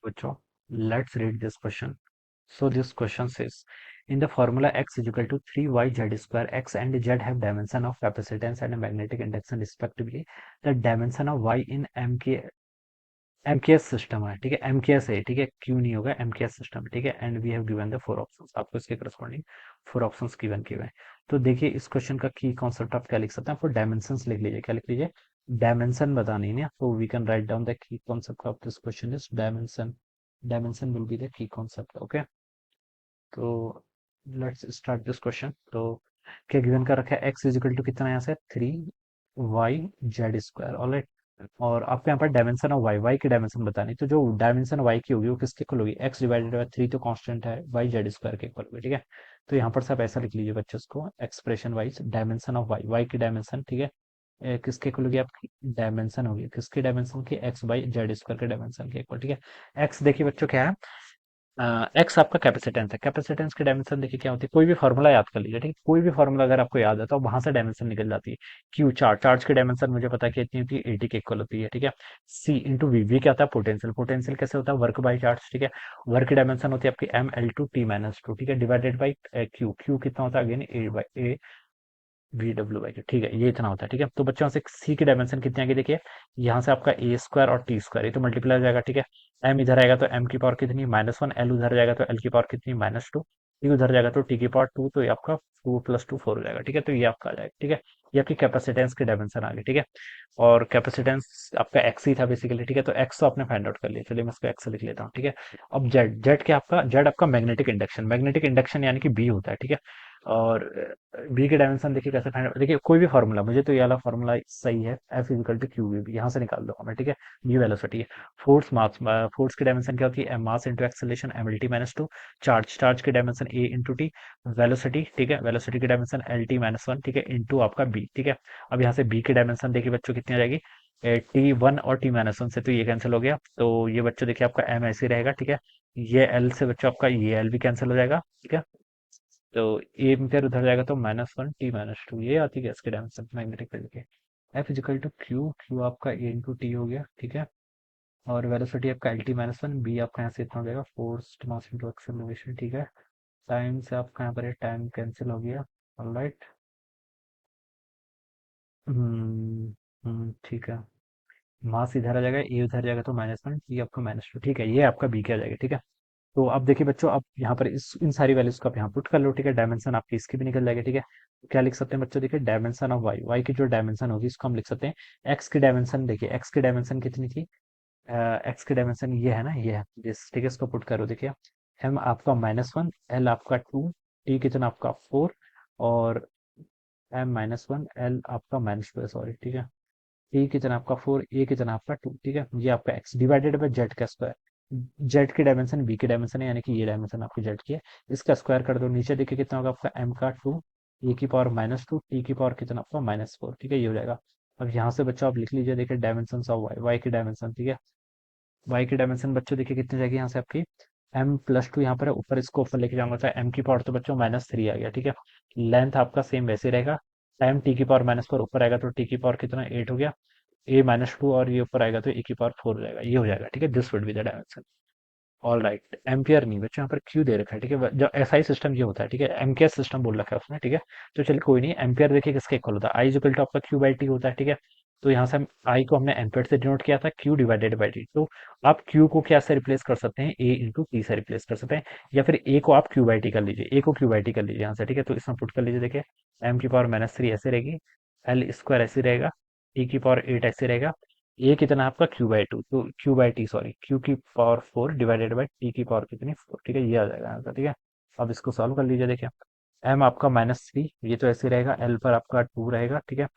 बच्चों, let's read this question. So this question says, in the formula x is equal to 3y z square, x and z have dimension of capacitance and magnetic induction respectively. The dimension of y in MKS system है, ठीक है, MKS है, ठीक है, क्यों नहीं होगा, MKS system, ठीक है, and we have given the four options, आपको इसके करस्पॉन्डिंग फोर ऑप्शंस गिवन किए हुए हैं। तो देखिए इस क्वेश्चन का की कॉन्सेप्ट आप क्या लिख सकते हैं, आपको डायमेंशंस लिख लीजिए, क्या लिख लीजिए, डायमेंशन बतानी है, तो we can write down the key concept of this question is dimension. Dimension will be the key concept, okay. तो लेट्स स्टार्ट दिस क्वेश्चन। तो क्या गिवन कर रखा है, एक्स इज इक्वल टू कितना है यहाँ से 3y z स्क्वायर, ऑलराइट। और आपको यहाँ पर डायमेंशन ऑफ वाई, वाई की डायमेंशन बतानी, तो जो डायमेंशन वाई की होगी वो किसके इक्वल होगी, एक्स डिवाइडेड बाई 3 तो कांस्टेंट है, वाई जेड स्क्वायर के इक्वल होगी, ठीक है। तो यहाँ पर सब ऐसा लिख लीजिए बच्चों, इसको expression wise dimension of Y, Y की डायमेंशन, ठीक है, किसके इक्वल होगी आपकी डायमेंशन होगी, किसकी डायमेंशन की, एक्स बाई जेड स्क्वायर के डायमेंशन के इक्वल, ठीक है। एक्स देखिए बच्चों क्या है, एक्स आपका कैपेसिटेंस है, कैपेसिटेंस की डायमेंशन देखिए क्या होती है, कोई भी फॉर्मूला याद कर लीजिए, ठीक है, कोई भी फॉर्मूला अगर आपको याद है तो वहां से डायमेंशन निकल जाती है। क्यू चार्ज, चार्ज की डायमेंशन मुझे पता है कि इतनी होती है, 80 के इक्वल होती है, ठीक है। सी इंटू वी, वी क्या होता है, पोटेंशियल, पोटेंशियल कैसे होता है, वर्क बाई चार्ज, ठीक है। वर्क की डायमेंशन होती है आपकी M L2 T-2, ठीक है, डिवाइडेड बाई क्यू, क्यू कितना होता है अगेन, ए VW/Q, ठीक है, ये इतना होता है, ठीक है। तो बच्चों से सी की डायमेंशन कितनी आएगी देखिए, यहाँ से आपका ए स्क्वायर और टी स्क्वायर, ये तो मल्टीप्लाई हो जाएगा, ठीक है। एम इधर आएगा तो एम की पावर कितनी, -1, एल उधर जाएगा तो एल की पावर कितनी, -2, टी उधर जाएगा तो टी की पावर 2, तो ये आपका 2 + 2 4 हो जाएगा, ठीक है। तो ये आपका आ जाएगा, ठीक है। ये आपकी कैपेसिटेंस की डायमेंशन आ गई, ठीक है। और कैपेसिटेंस आपका एक्स ही था बेसिकली, ठीक है, तो एक्स तो आपने फाइंड आउट कर लिया, चलिए मैं इसको एक्स लिख लेता हूँ, ठीक है। अब जेड, जेड क्या आपका, जेड आपका मैग्नेटिक इंडक्शन, मैग्नेटिक इंडक्शन यानी कि बी होता है, ठीक है। और बी की डायमेंशन देखिए कैसे फाइंड, देखिए कोई भी फॉर्मूला, मुझे तो ये वाला फॉर्मूला सही है, F is equal to Q V, यहाँ से निकाल दूंगा मैं, ठीक है। बी वेलोसिटी है, फोर्स मास, फोर्स की डायमेंशन क्या होती है, mass into acceleration, mlt-2, charge, charge की dimension A into T, velocity, ठीक है, वेलोसिटी की डायमेंशन lt-1, ठीक है, इंटू आपका बी, ठीक है। अब यहाँ से बी की डायमेंशन देखिए बच्चों कितनी आ जाएगी, T1 और T-1 से तो ये कैंसिल हो गया, तो ये बच्चों देखिए आपका एम ऐसे ही रहेगा, ठीक है। ये एल से बच्चों आपका ये एल भी कैंसिल हो जाएगा, ठीक है। तो ए एम्पियर उधर जाएगा तो -1 T-2, ये आती है इसके डायमेंशन मैग्नेटिक फील्ड के। F is equal to Q, Q आपका ए इंटू टी हो गया, ठीक है। और वेलोसिटी आपका LT-1, बी आपका यहाँ से इतना हो जाएगा, फोर्स मास इंटू एक्सेलरेशन, ठीक है। टाइम से आपका यहाँ पर टाइम कैंसिल हो गया, ऑलराइट। ठीक है। मास इधर आ जाएगा, ए उधर जाएगा तो -1, टी आपका -2, ठीक है, ये आपका बी के आ जाएगा, ठीक है। तो अब देखिए बच्चों, आप यहाँ पर इस इन सारी वैल्यूज को आप यहाँ पुट कर लो, ठीक है, डायमेंशन आपकी इसकी भी निकल जाएगी, ठीक है। तो क्या लिख सकते हैं बच्चों, देखिए डायमेंशन ऑफ वाई, वाई की जो डायमेंशन होगी इसको हम लिख सकते हैं, एक्स की डायमेंशन, देखिए एक्स की डायमेंशन कितनी थी, एक्स की डायमेंशन ये है ना, ये है जिस, ठीक है, इसको पुट करो, देखिए एम आपका -1, एल आपका 2, टी कितना आपका 4, और M-1, एल आपका -2 है, सॉरी, ठीक है। टी कितना आपका 4, ए कितना आपका 2, ठीक है, ये आपका एक्स डिवाइडेड बाय जेड का स्क्वायर, जेड की डायमेंशन बी की डायमेंशन है, यानी कि ये डायमेंशन आपकी जेड की है, इसका स्क्वायर कर दो, नीचे देखिए कितना होगा आपका एम का 2, ए की पावर -2, टी की पावर कितना आपका -4, ठीक है, ये हो जाएगा। अब यहाँ से बच्चों आप लिख लीजिए, देखिए डायमेंशन ऑफ वाई, वाई की डायमेंशन, ठीक है। वाई की डायमेंशन बच्चों देखिए कितनी जाएगी यहाँ से आपकी, M+2 यहाँ पर है, ऊपर इसको ऊपर लेके जाऊंगा, चाहे एम की पावर तो बच्चों -3 आ गया, ठीक है। लेंथ आपका सेम वैसे ही रहेगा, टाइम टी की पावर -4 ऊपर आएगा तो टी की पावर कितना 8 हो गया, A-2, और ये ऊपर आएगा तो ए की पावर 4 हो जाएगा, ये हो जाएगा, ठीक है, this would be the dimension. All right, ampere नहीं बच्चों, यहाँ पर क्यू दे रखा है, ठीक है, जो एसआई सिस्टम ये होता है, ठीक है, एमकेएस सिस्टम बोल रखा है उसने, ठीक है। तो चलिए कोई नहीं, एम्पियर देखिए किसके इक्वल होता है, आई इक्वल टू आपका क्यू बाई टी होता है, ठीक है। तो यहाँ से हम आई को हमने एम्पियर से डिनोट किया था, क्यू डिवाइडेड बाई टी, तो आप क्यू को क्या से रिप्लेस कर सकते हैं, ए इंटू टी से रिप्लेस कर सकते हैं, या फिर ए को आप क्यू बाई टी कर लीजिए, ए को क्यू बाई टी कर लीजिए यहाँ से, ठीक है। तो इसमें पुट कर लीजिए, देखिए एम की पावर -3 ऐसे रहेगी, एल स्क्वायर ऐसे रहेगा, टी की पावर 8 ऐसे रहेगा, ये कितना आपका Q/2, तो Q/T, सॉरी, Q की पावर 4 डिवाइडेड बाई T की पावर कितनी 4, ठीक है, ये आ जाएगा आंसर, ठीक है। अब इसको सॉल्व कर लीजिए, देखिए M आपका -3, ये तो ऐसे रहेगा, L पर आपका 2 रहेगा, ठीक है।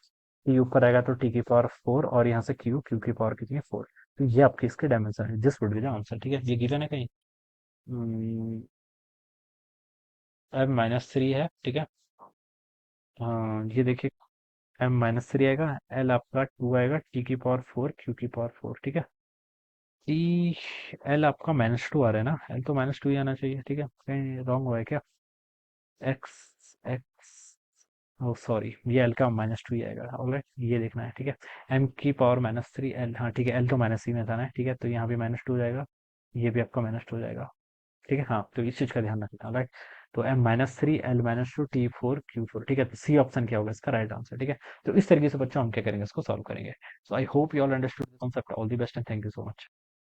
T ऊपर आएगा तो T की पावर 4, और यहाँ से Q की पावर कितनी है 4, तो ये आपकी इसके डायमेंशन है, this would be the answer, ठीक है। ये गिवन है कहीं, M-3 है, ठीक है। ये देखिए M-3 आएगा, L आपका 2 आएगा, T की पावर 4, Q की पावर 4, ठीक है। टी, एल आपका -2 आ रहा है ना, एल तो -2 ही आना चाहिए, ठीक है, कहीं रॉन्ग हुआ है क्या, एक्स एक्स, ओ सॉरी, ये एल का -2 ही आएगा, ऑलराइट, ये देखना है, ठीक है। एम की पावर -3, एल, हाँ ठीक है, एल तो -ही में था ना, ठीक है, तो यहाँ भी -2 जाएगा, ये भी आपका माइनस टू हो जाएगा। ठीक है, हाँ, तो इस चीज का ध्यान रखना, राइट। तो M-3 L-2 T4 Q4, ठीक है, तो सी ऑप्शन क्या होगा इसका राइट आंसर, ठीक है। तो इस तरीके से बच्चों हम क्या करेंगे, इसको सॉल्व करेंगे। So I hope you all understood the concept. All the best and thank you so much.